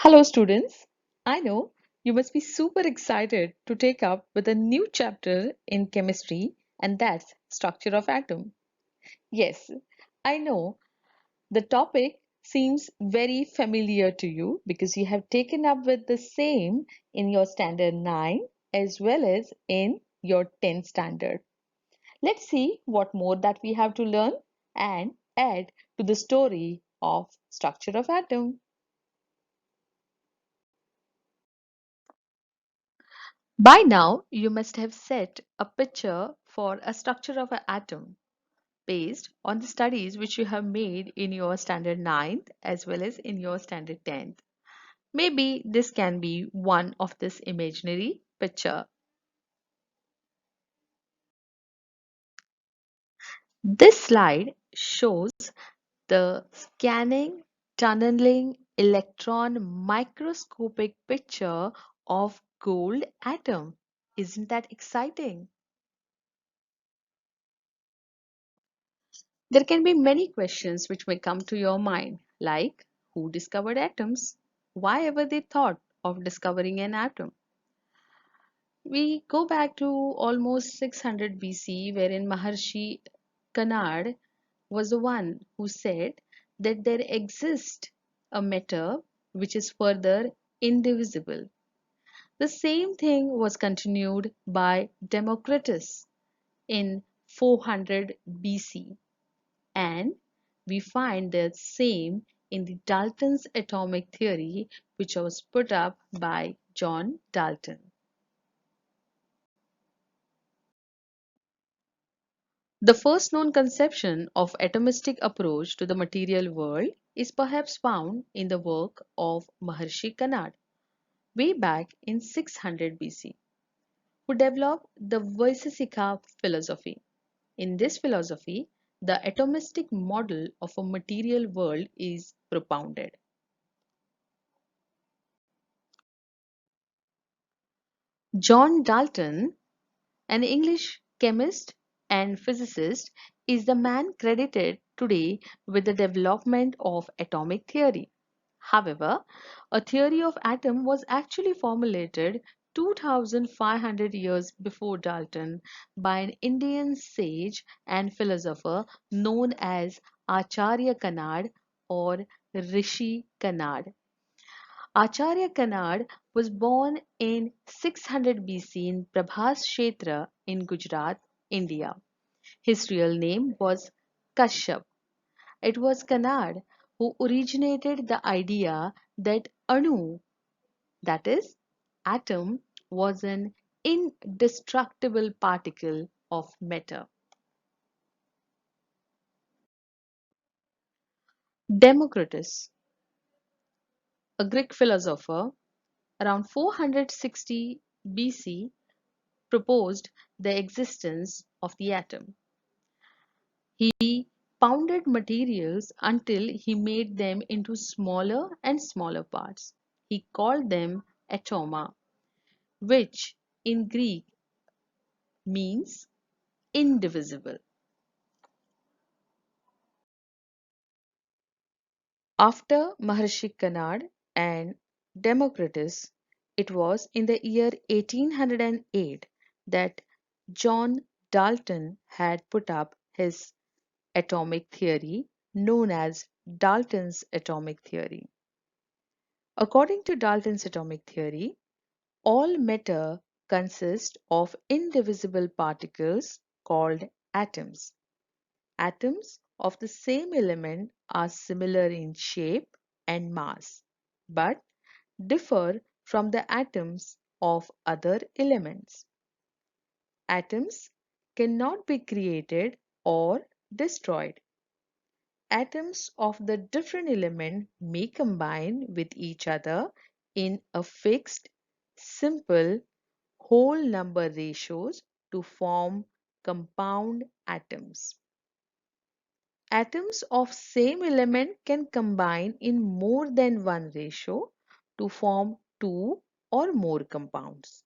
Hello, students. I know you must be super excited to take up with a new chapter in chemistry, and that's structure of atom. Yes, I know the topic seems very familiar to you because you have taken up with the same in your standard 9 as well as in your 10th standard. Let's see what more that we have to learn and add to the story of structure of atom. By now, you must have set a picture for a structure of an atom based on the studies which you have made in your standard 9th as well as in your standard 10th. Maybe this can be one of this imaginary picture. This slide shows the scanning, tunneling electron microscopic picture of gold atom. Isn't that exciting? There can be many questions which may come to your mind, like who discovered atoms? Why ever they thought of discovering an atom? We go back to almost 600 BC, wherein Maharshi Kanad was the one who said that there exists a matter which is further indivisible. The same thing was continued by Democritus in 400 BC. And we find the same in the Dalton's atomic theory, which was put up by John Dalton. The first known conception of atomistic approach to the material world is perhaps found in the work of Maharshi Kanad, way back in 600 BC, who developed the Vaisesika philosophy. In this philosophy, the atomistic model of a material world is propounded. John Dalton, an English chemist and physicist, is the man credited today with the development of atomic theory. However, a theory of atom was actually formulated 2500 years before Dalton by an Indian sage and philosopher known as Acharya Kanad or Rishi Kanad. Acharya Kanad was born in 600 BC in Prabhas Kshetra in Gujarat, India. His real name was Kashyap. It was Kanad who originated the idea that Anu, that is, atom, was an indestructible particle of matter. Democritus, a Greek philosopher, around 460 BC, proposed the existence of the atom. He pounded materials until he made them into smaller and smaller parts. He called them atoma, which in Greek means indivisible. After Maharshi Kanad and Democritus, it was in the year 1808 that John Dalton had put up his atomic theory known as Dalton's atomic theory. According to Dalton's atomic theory, all matter consists of indivisible particles called atoms. Atoms of the same element are similar in shape and mass, but differ from the atoms of other elements. Atoms cannot be created or destroyed. Atoms of the different element may combine with each other in a fixed, simple, whole number ratios to form compound atoms. Atoms of same element can combine in more than one ratio to form two or more compounds.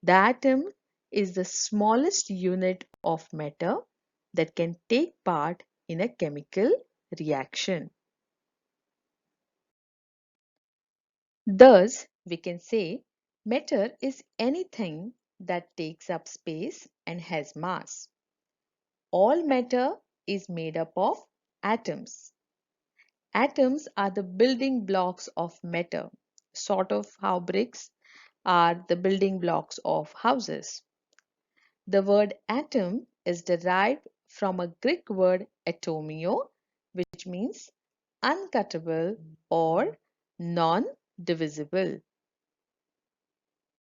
The atom is the smallest unit of matter that can take part in a chemical reaction. Thus, we can say matter is anything that takes up space and has mass. All matter is made up of atoms. Atoms are the building blocks of matter, sort of how bricks are the building blocks of houses. The word atom is derived from a Greek word atomio, which means uncuttable or non divisible.